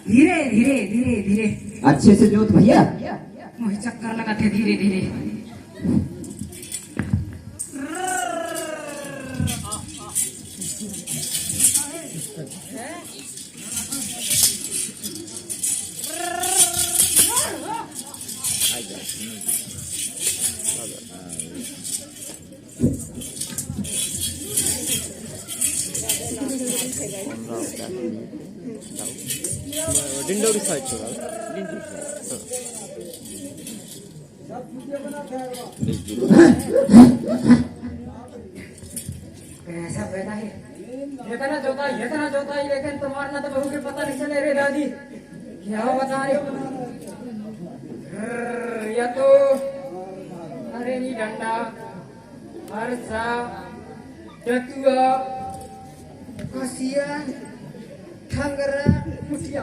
धीरे धीरे धीरे धीरे अच्छे से जोत भैया। मुझे चक्कर लगाते धीरे धीरे। डिंडोरी साइड छोड़ा ऐसा पैदा है ये तना जोता ही लेकिन तुम्हारा ना तो बहू के पता नहीं चले रे दादी क्या बता रहे या तो अरे नी डंडा हरसा टटुआ कसिया ठंगरा मुठिया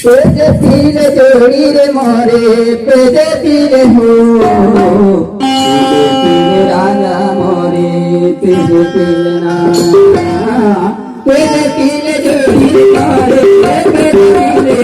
पेजे पीले जोड़ी रे मोरे पेजे पीले हो पीले राजा मोरे पेजे पीले ना पेजे पीले जोड़ी रे मोरे पेजे पीले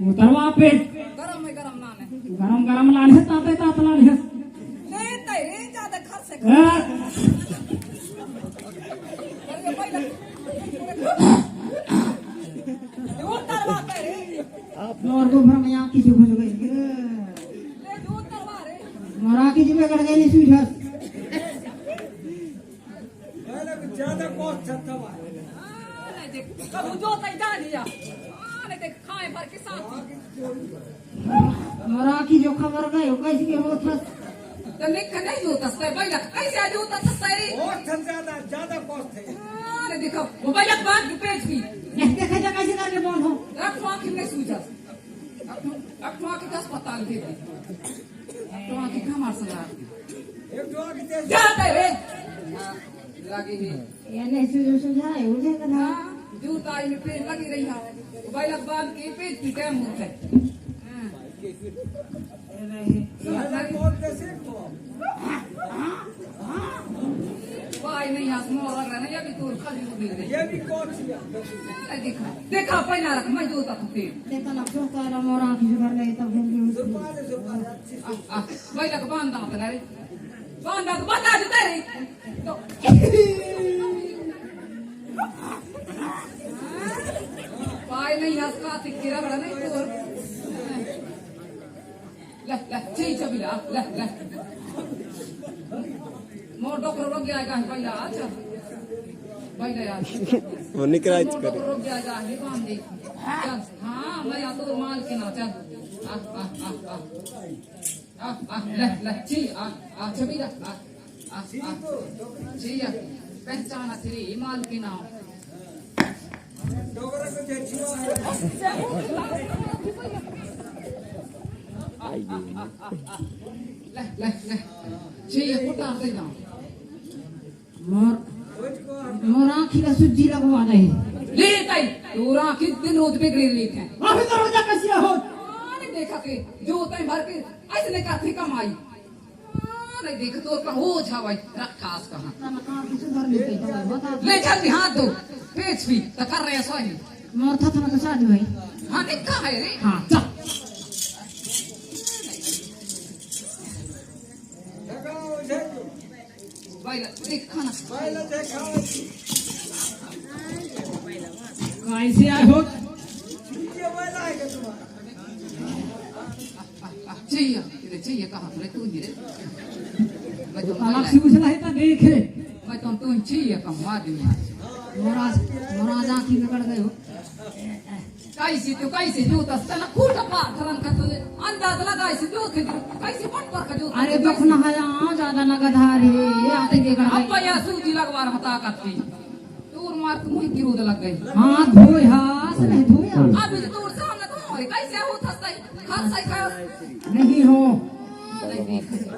उतरवा पे गरम में गरम ना है गरम गरम लान है ताते तात लान है नहीं तई ज्यादा खा से उतरवा पे आप लोग तो भर में आंखी जो घुस गई ले उतरवा रे मोरा की जिम्मे कट गई नहीं सुझस ज्यादा कॉस्ट छत्ता हुआ नहीं देख कब जो तई जा लिया नहीं देख खाए भर के साथ मोरा की जो खबर गई वो कैसे के होता तो लिख नहीं होता सही भाई कैसे आज होता सही और ज्यादा कॉस्ट है अरे देखो मोबाइल के बाद पेज भी नहीं देखा जा कैसे करके बोल हो रखो आंख में सूझा रखो आंख का अस्पताल दे तो आंख का मार सला एक दो आगे तेज जाते रे लगी है ये नहीं सुझाए मुझे कहा जूता में पेज लगी रही है मोबाइल के बाद के पेज की टाइम होता है कॉस्ट कैसे को भाई नहीं हाथ में और लग रहा है ये भी तोड़ खाली हो गई ये भी कॉस्ट है देखा देखा पहला रख मैं जूता तो पे देखा ना जो तारा मोरा की जो कर ले तब जल्दी भाई लग बांधा पहला रे बांधा तो बता दे तेरे तो भाई नहीं हाथ का तिक्कीरा बड़ा नहीं तोड़ ले ले ठीक है बिला ले ले मोर डॉक्टर रोग जाएगा पहिला अच्छा पहिला यार वो निकराइच करे डॉक्टर रोग जाएगा ये काम दे चल हां मैं या तो माल के ना चल आ ले ले ठीक आ छबिला आ ठीक है पहचाना तेरी माल के नाम डोगरा को जे छिवा है ले ले ले ठीक है पुटा दे ना मोर आँखी का सुज्जी लगवा दे ले तई तोरा आँखी दिन रोज बिगड़ी लेख है अभी तो रोजा कसिया हो नहीं देखा के जो तई भर के ऐसे का थे कमाई नहीं देख तो का हो जावाई रखास कहां ले जल्दी हाथ दो पेच भी तो कर रहे सो ही मोर था तो शादी भाई हां निका है रे हां चल लगाओ जे भाई देख खाना पहले देखाओ कैसे आए हो ये वाला है कि तुम्हारा चाहिए कहां रे तू नहीं रे मैं तो अलग से पूछना है तो देखे मैं तो तू चाहिए कमा दूं मोराज आँखी में कट गए हो कैसे जो तस्तना खूट पार करन का तो अंदाज लगा ऐसे जो थे कैसे पट पर का जो अरे दुख न है ज्यादा नगधारी आते के कर अब या सूजी लगवार मता करती दूर मार तुम ही गिरोद लग गई हां धोई हां से नहीं धोया अब दूर सामने तो होए कैसे हो थसई खास सही का नहीं हो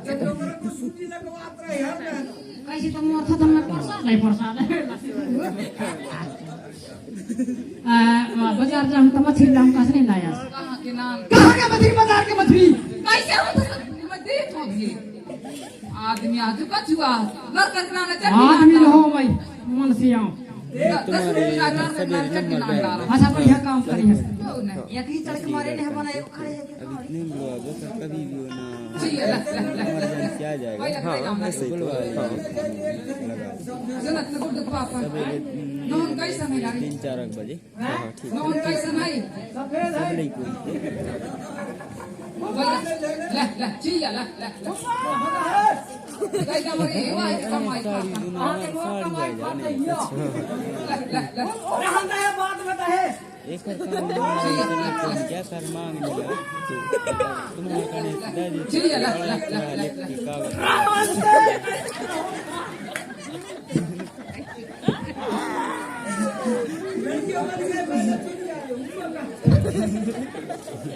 डोगरा को सूजी लगवात रहे यार कैसे तो मोर था तो मैं परसा नहीं बाजार जाऊं तो मछली लाऊं कैसे नहीं लाया कहां के नाम कहां के मछली बाजार के मछली कैसे हो मैं देखो भी आदमी आज का जुआ लड़का कराना चाहिए आदमी हो भाई मन से आओ 10 रुपया अच्छा बढ़िया काम करिए एक ही चढ़ के मारे ने बनाए खड़े नहीं बुआ बस कभी भी ना चाहिए इमरजेंसी आ जाएगा हाँ ऐसे ही तो लगा जनत को तो पापा नॉन कैसा नहीं लागी 3-4 बजे हाँ ठीक नॉन कैसा नहीं सब नहीं कोई ले ले चाहिए ले ले कैसा मरे वाह कमाई साड़ी आ जाने बात बताए एक काम क्या कर मांग लिया तुम्हारे कहने दादी चाहिए ले ले की कागज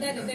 दे दे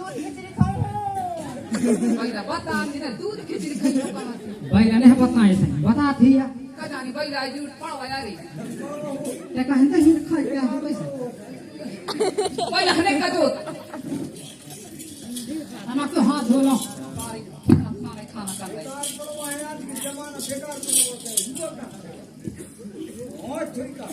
दूध खिचड़ी खाओ बैरा बता ना दूध खिचड़ी खाइयो कहां से भाई ने बताए से बता दिया का जानी बैरा जी पड़वा यारी ते कहन तो ही खाई के हो कैसे बैरा हने का जो अना तो हाथ धो लो खाना कर रहे जमाना बेकार में होता है युवा का और ठीक है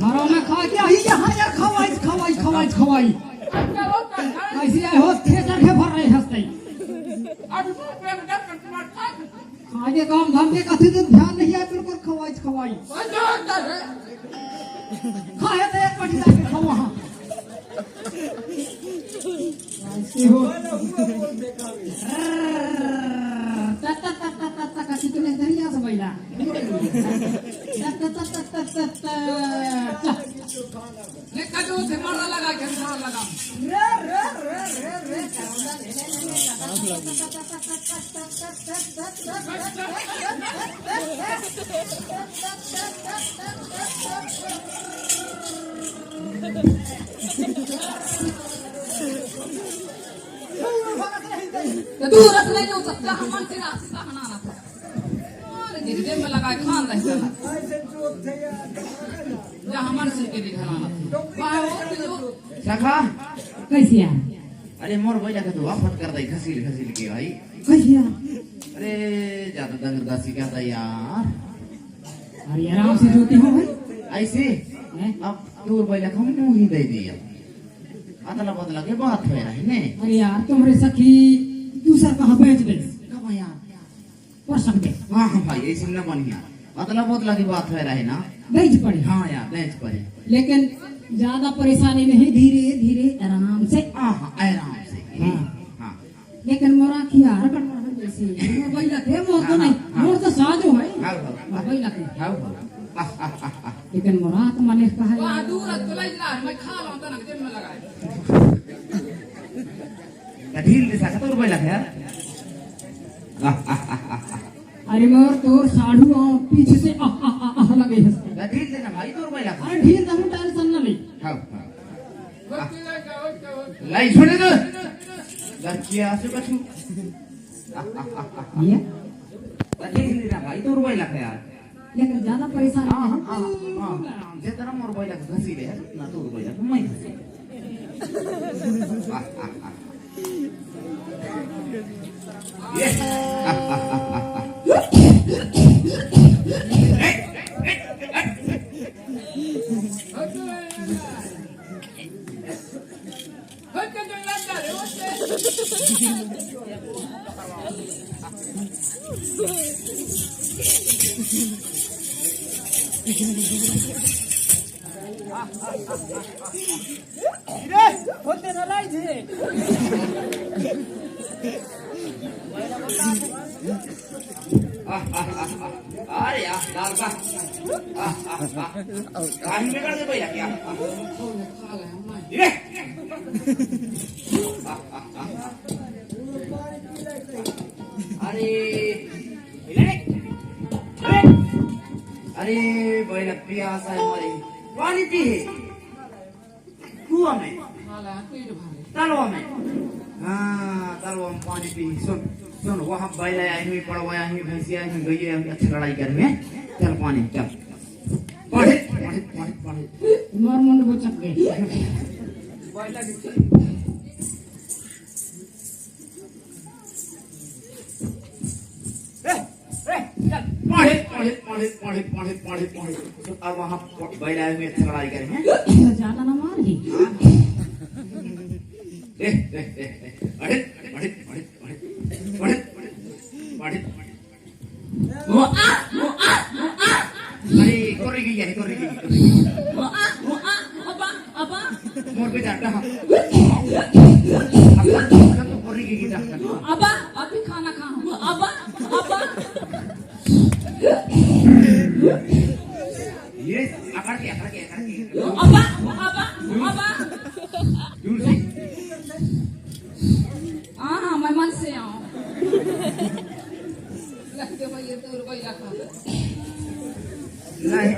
घरों में खा के आई यहाँ यार खवाई ऐसे आए हो थिएटर के भर रहे हंसते आगे काम धाम के कथी दिन ध्यान नहीं है बिल्कुल खवाई खाए तो एक पटी जाके खाओ वहाँ ऐसे हो कितने दरिया से बैला ने का जो से मारना लगा के मार लगा दूर रखने जो सकता हम मन से रास्ता बनाना था और जिद्दे में लगा खान रहे ऐसे जोक थे यार जहां मन से के दिखाना वहां वो जो सखा कैसे यार अरे मोर भैया का तो वापस कर दई खसील के भाई कैसे यार अरे ज्यादा दंग दासी क्या था यार अरे आराम से जोती हो भाई ऐसे अब दूर भैया को मुंह ही दे दिया अदला बदला के बात हो रहा है ने अरे यार तुम्हारे सखी दूसरा कहाँ बेच दे कब यार पर सकते हाँ हाँ भाई ऐसे न बढ़िया अदला बदला की बात हो रही ना। दहेज पड़े हाँ यार दहेज पड़े, लेकिन ज्यादा परेशानी नहीं, धीरे धीरे आराम से। हाँ आराम से। हाँ हाँ लेकिन मोरा खियार कटवा जैसे मोर भाई लगे, मोर तो नहीं, मोर तो साजो है मोर भाई लगे। लेकिन मोरा तो मने कहा वहाँ दूर है, तो ले जा, मैं खा लूँ तो ना जेब में लगाए। ढील दिशा का तो रुपये लगे यार। अरे मोर तोर साढ़ू पीछे से लगे हंसते। ढील देना भाई तो रुपये लगे। अरे ढीर दम टेंशन ना ले। लाई छोड़े तो लड़कियां से बचू। ये ढील देना भाई तो रुपये लगे यार। लेकिन ज्यादा परेशानी नहीं। आराम से तेरा मोर रुपये लगे घसी ले ना तो रुपये लगे मैं घसी। होते ना लाई धीरे अरे यार लाल का कहीं में कर दे भैया क्या ये अरे अरे भैया प्यास है हमारी, पानी पी कुआं में तलवा में। हाँ तलवा में पानी पी। सुन सुन वहाँ बैल आई हुई, पड़वा आई हुई, भैंसी आई हुई, गई आई हुई, अच्छी लड़ाई कर में। चल पानी चल पढ़े पढ़े पढ़े पढ़े मोर मुंड बुचक गए। पढ़े पढ़े पढ़े पढ़े पढ़े पढ़े पढ़े अब वहाँ बैल आई हुई, अच्छी लड़ाई कर में। ज्यादा ना मार जी। पढ़े पढ़े पढ़े पढ़े पढ़े पढ़े अरे कोरी गई यार कोरी गई मोर पे जाता हाँ अब तो कोरी गई जाता अबा अभी खाना खाऊं। अबा अबा ये आकर के अबा अबा अबा दूर से हाँ मैं मन से आऊँ। लगते भाई ये तो रुपये लगा। नहीं